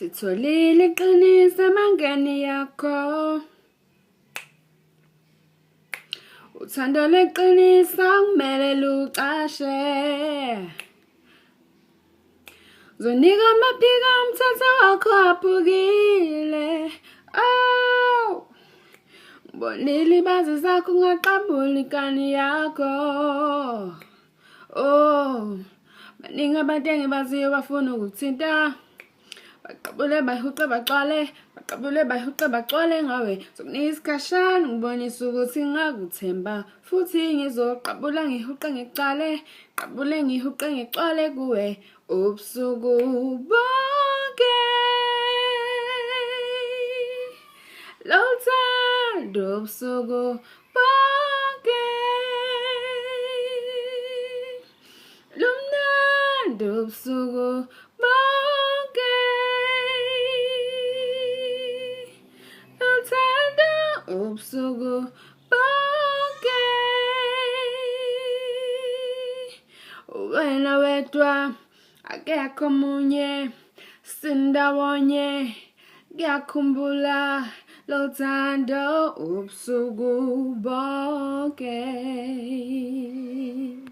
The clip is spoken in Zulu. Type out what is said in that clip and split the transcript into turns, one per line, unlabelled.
Sitholile iqiniso emangeni yakho. Uthando leqiniso kumele lucashe. Zonika amaphiko umthetho wakho aphukile. Oh, bonile ibazi zakho ungaqabula ikani yakho. Oh, baningi abantu engibaziyo bafuna ukuthinta. Baqabule bayihuqe bagcwale, baqabule bayihuqe bagcwale ngawe. Sokunika isikhashana ngibonisa ukuthi ngakuthemba. Futhi ngizoqabula ngihuqe ngicale, qabule ngihuqe ngicwale kuwe ubusuku bonke. Lothando ubusuku bonke. Lumnandi ubusuku bonke. Lothando ubusuku bonke. Wena wedwa akekho omunye, sindawonye, ngiyakhumbula lothando ubusuku bonke.